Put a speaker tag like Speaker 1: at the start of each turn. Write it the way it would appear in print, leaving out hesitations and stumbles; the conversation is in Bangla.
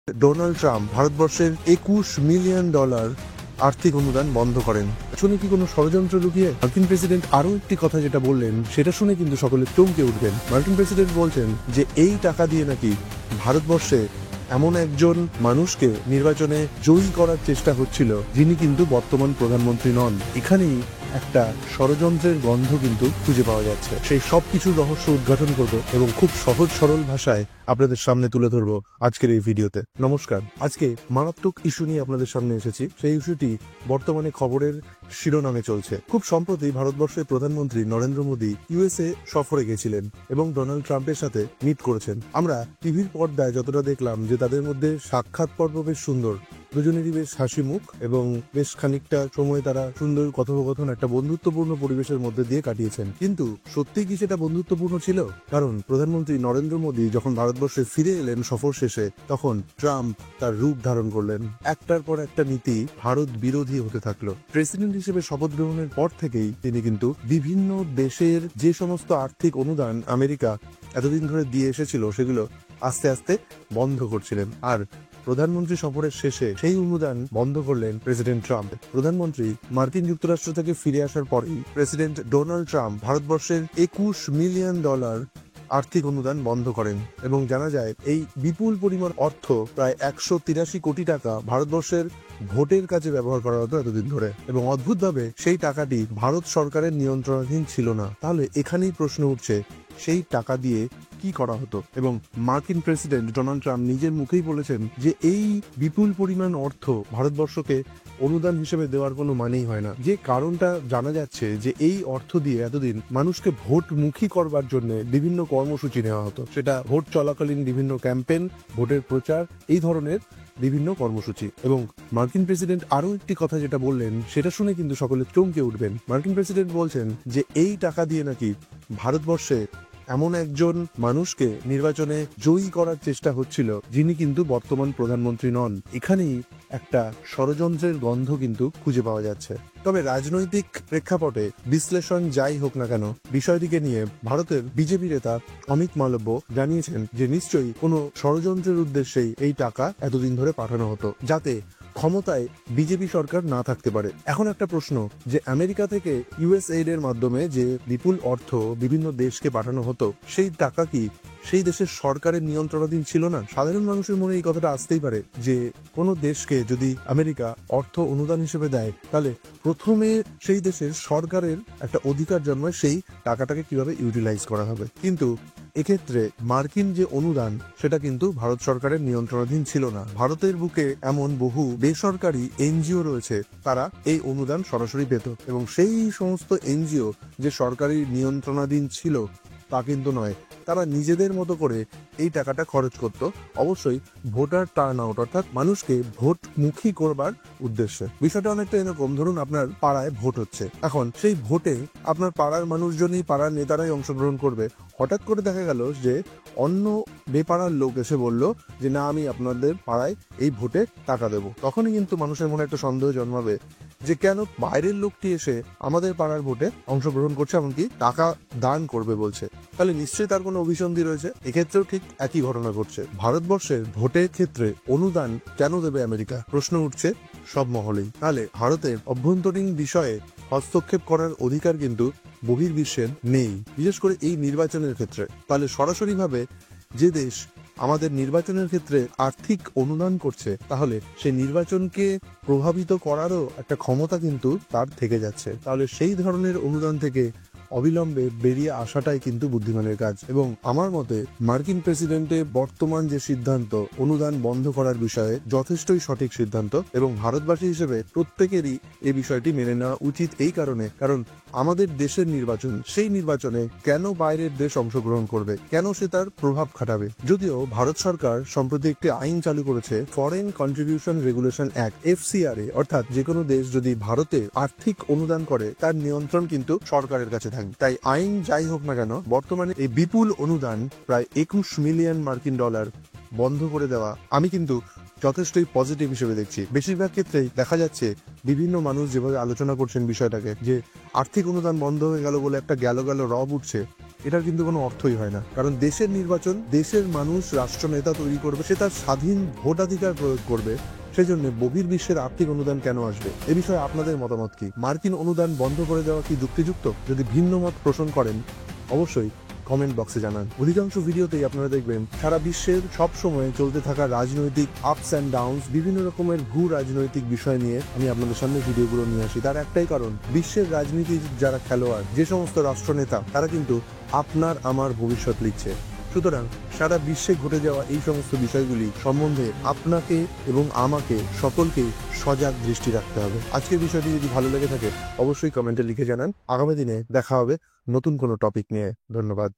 Speaker 1: ডোনাল্ড ট্রাম্প ভারতবর্ষের $21 মিলিয়ন আর্থিক অনুদান বন্ধ করেন। শুনে কি কোনো ষড়যন্ত্র লুকিয়ে? মার্কিন প্রেসিডেন্ট আরো একটি কথা যেটা বললেন সেটা শুনে কিন্তু সকলে চমকে উঠবেন। মার্কিন প্রেসিডেন্ট বলছেন যে এই টাকা দিয়ে নাকি ভারতবর্ষে এমন একজন মানুষকে নির্বাচনে জয়ী করার চেষ্টা হচ্ছিল যিনি কিন্তু বর্তমান প্রধানমন্ত্রী নন। এখানেই একটা ষড়যন্ত্রের গন্ধ কিন্তু খুঁজে পাওয়া যাচ্ছে। সেই সবকিছুর রহস্য উদ্ঘাটন করব এবং খুব সহজ সরল ভাষায় আপনাদের সামনে তুলে ধরবো আজকের এই ভিডিওতে। নমস্কার, আজকে মারাত্মক ইস্যু নিয়ে আপনাদের সামনে এসেছি। সেই ইস্যুটি বর্তমানে খবরের শিরোনামে চলছে। খুব সম্প্রতি ভারতবর্ষের প্রধানমন্ত্রী নরেন্দ্র মোদী ইউএসএ সফরে গেছিলেন এবং ডোনাল্ড ট্রাম্পের সাথে মিট করেছেন। আমরা টিভির পর্দায় যতটা দেখলাম যে তাদের মধ্যে সাক্ষাৎ পর্ব বেশ সুন্দর, দুজনেরই বেশ হাসি মুখ এবং বেশ খানিকটা সময় তারা সুন্দর কথোপকথন একটা বন্ধুত্বপূর্ণ পরিবেশের মধ্যে দিয়ে কাটিয়েছেন। কিন্তু সত্যি কি সেটা বন্ধুত্বপূর্ণ ছিল? কারণ প্রধানমন্ত্রী নরেন্দ্র মোদী যখন ভারতবর্ষে ফিরে এলেন সফর শেষে, তখন ট্রাম্প তার রূপ ধারণ করলেন। একটার পর একটা নীতি ভারত বিরোধী হতে থাকলো। প্রেসিডেন্ট হিসেবে শপথ গ্রহণের পর থেকেই তিনি কিন্তু বিভিন্ন দেশের যে সমস্ত আর্থিক অনুদান আমেরিকা এতদিন ধরে দিয়ে এসেছিল সেগুলো আস্তে আস্তে বন্ধ করছিলেন। আর প্রধানমন্ত্রী সফরের শেষে সেই অনুদান বন্ধ করলেন প্রেসিডেন্ট ট্রাম্প। প্রধানমন্ত্রী মার্কিন যুক্তরাষ্ট্র থেকে ফিরে আসার পরেই প্রেসিডেন্ট ডোনাল্ড ট্রাম্প ভারতবর্ষের $21 মিলিয়ন আর্থিক অনুদান বন্ধ করেন এবং জানা যায় এই বিপুল পরিমাণ অর্থ, প্রায় 183 কোটি টাকা ভারতবর্ষের ভোটের কাজে ব্যবহার করা হতো এতদিন ধরে, এবং অদ্ভুতভাবে সেই টাকাটি ভারত সরকারের নিয়ন্ত্রণাধীন ছিল না। তাহলে এখানেই প্রশ্ন উঠছে, সেই টাকা দিয়ে কি করা হতো? এবং মার্কিন প্রেসিডেন্ট ডোনাল্ড ট্রাম্প নিজের মুখেই বলেছেন যে এই বিপুল পরিমাণ অর্থ ভারতবর্ষকে অনুদান হিসেবে দেওয়ার কোনো মানেই হয় না। যে কারণটা জানা যাচ্ছে যে এই অর্থ দিয়ে এতদিন মানুষকে ভোটমুখী করবার জন্য বিভিন্ন কর্মসূচি নেওয়া হতো। সেটা ভোট চলাকালীন বিভিন্ন ক্যাম্পেইন, ভোটের প্রচার, এই ধরনের বিভিন্ন কর্মসূচি। এবং মার্কিন প্রেসিডেন্ট আরো একটি কথা যেটা বললেন সেটা শুনে কিন্তু সকলে চমকে উঠবেন। মার্কিন প্রেসিডেন্ট বলছেন যে এই টাকা দিয়ে নাকি ভারতবর্ষে এমন একজন মানুষকে নির্বাচনে জয়ী করার চেষ্টা হচ্ছিল যিনি কিন্তু বর্তমান প্রধানমন্ত্রী নন। এখানেই একটা ষড়যন্ত্রের গন্ধ কিন্তু খুঁজে পাওয়া যাচ্ছে। তবে রাজনৈতিক প্রেক্ষাপটে বিশ্লেষণ যাই হোক না কেন, বিষয়টিকে নিয়ে ভারতের বিজেপি নেতা অমিত মালব্য জানিয়েছেন যে নিশ্চয়ই কোনো ষড়যন্ত্রের উদ্দেশ্যেই এই টাকা এতদিন ধরে পাঠানো হতো, যাতে ক্ষমতায় বিজেপি সরকার না থাকতে পারে। এখন একটা প্রশ্ন, যে আমেরিকা থেকে ইউএসএইড এর মাধ্যমে যে বিপুল অর্থ বিভিন্ন দেশকে পাঠানো হতো, সেই টাকা কি সেই দেশের সরকারের নিয়ন্ত্রণাধীন ছিল না? সাধারণ মানুষের মনে এই কথাটা আসতেই পারে যে কোনো দেশকে যদি আমেরিকা অর্থ অনুদান হিসেবে দেয়, তাহলে প্রথমে সেই দেশের সরকারের একটা অধিকার জন্মায় সেই টাকাটাকে কিভাবে ইউটিলাইজ করা হবে। কিন্তু এক্ষেত্রে মার্কিন যে অনুদান সেটা কিন্তু ভারত সরকারের নিয়ন্ত্রণাধীন ছিল না। ভারতের বুকে এমন বহু বেসরকারি এনজিও রয়েছে, তারা এই অনুদান সরাসরি পেত, এবং সেই সমস্ত এনজিও যে সরকারি নিয়ন্ত্রণাধীন ছিল তা কিন্তু নয়। তারা নিজেদের মতো করে এই টাকাটা খরচ করত, অবশ্যই ভোটার টার্ন আউট অর্থাৎ মানুষকে ভোটমুখী করবার উদ্দেশ্যে। বিষয়টা অনেকটা এরকম, ধরুন আপনার পাড়ায় ভোট হচ্ছে, এখন সেই ভোটে আপনার পাড়ার মানুষজনই, পাড়ার নেতারাই অংশগ্রহণ করবে। হঠাৎ করে দেখা গেল যে অন্য বেপাড়ার লোক এসে বলল যে না, আমি আপনাদের পাড়ায় এই ভোটে টাকা দেবো। তখনই কিন্তু মানুষের মনে একটা সন্দেহ জন্মাবে যে কেন বাইরের লোকটি এসে আমাদের পাড়ার ভোটে অংশগ্রহণ করছে, এমনকি টাকা দান করবে বলছে। তাহলে নিশ্চয়ই তার কোনো অভিসন্ধি রয়েছে। এক্ষেত্রেও ঠিক একই ঘটনা ঘটছে। ভারতবর্ষের ভোটের ক্ষেত্রে অনুদান কেন দেবে আমেরিকা, প্রশ্ন উঠছে সব মহলেই। তাহলে ভারতের অভ্যন্তরীণ বিষয়ে হস্তক্ষেপ করার অধিকার কিন্তু বহির্বিশ্বের নেই, বিশেষ করে এই নির্বাচনের ক্ষেত্রে। তাহলে সরাসরিভাবে যে দেশ আমাদের নির্বাচনের ক্ষেত্রে আর্থিক অনুদান করছে, তাহলে সেই নির্বাচনকে প্রভাবিত করারও একটা ক্ষমতা কিন্তু তার থেকে যাচ্ছে। তাহলে সেই ধরনের অনুদান থেকে অবিলম্বে বেরিয়ে আসাটাই কিন্তু বুদ্ধিমানের কাজ। এবং আমার মতে মার্কিন প্রেসিডেন্টের বর্তমান যে সিদ্ধান্ত অনুদান বন্ধ করার বিষয়ে যথেষ্টই সঠিক সিদ্ধান্ত, এবং ভারতবাসী হিসেবে প্রত্যেকেরই এই বিষয়টি মেনে নেওয়া উচিত। এই কারণ আমাদের দেশের নির্বাচন, সেই নির্বাচনে কেন বাইরের দেশ অংশগ্রহণ করবে, কেন সে তার প্রভাব খাটাবে? যদিও ভারত সরকার সম্প্রতি একটি আইন চালু করেছে, foreign contribution regulation act, FCRA, অর্থাৎ যে কোনো দেশ যদি ভারতে আর্থিক অনুদান করে তার নিয়ন্ত্রণ কিন্তু সরকারের কাছে থাকবে। তাই আইন যাই হোক না কেন, বর্তমানে এই বিপুল অনুদান প্রায় $21 মিলিয়ন বন্ধ করে দেওয়া আমি কিন্তু যথেষ্টই পজিটিভ হিসেবে দেখছি। বেশিরভাগ ক্ষেত্রেই দেখা যাচ্ছে বিভিন্ন মানুষ যেভাবে আলোচনা করছেন বিষয়টাকে, যে আর্থিক অনুদান বন্ধ হয়ে গেল বলে একটা গেল রব উঠছে, এটার কিন্তু কোনো অর্থই হয় না। কারণ দেশের নির্বাচন, দেশের মানুষ রাষ্ট্রনেতা তৈরি করবে, সে তার স্বাধীন ভোটাধিকার প্রয়োগ করবে। সেই জন্য বহির্বিশ্বের আর্থিক অনুদান কেন আসবে? এ বিষয়ে আপনাদের মতামত কি? মার্কিন অনুদান বন্ধ করে দেওয়া কি যুক্তিযুক্ত? যদি ভিন্ন মত পোষণ করেন অবশ্যই কমেন্ট বক্সে জানান। অধিকাংশ ভিডিওতেই আপনারা দেখবেন সারা বিশ্বের সব সময় চলতে থাকা রাজনৈতিক আপস অ্যান্ড ডাউনস, বিভিন্ন রকমের ভূ রাজনৈতিক বিষয় নিয়ে আমি আপনাদের সামনে ভিডিওগুলো নিয়ে আসি। তার একটাই কারণ, বিশ্বের রাজনীতির যারা খেলোয়াড়, যে সমস্ত রাষ্ট্রনেতা, তারা কিন্তু আপনার আমার ভবিষ্যৎ লিখছে। সুতরাং সারা বিশ্বে ঘটে যাওয়া এই সমস্ত বিষয়গুলি সম্বন্ধে আপনাকে এবং আমাকে সকলকেই সজাগ দৃষ্টি রাখতে হবে। আজকের বিষয়টি যদি ভালো লেগে থাকে অবশ্যই কমেন্টে লিখে জানান। আগামী দিনে দেখা হবে নতুন কোনো টপিক নিয়ে। ধন্যবাদ।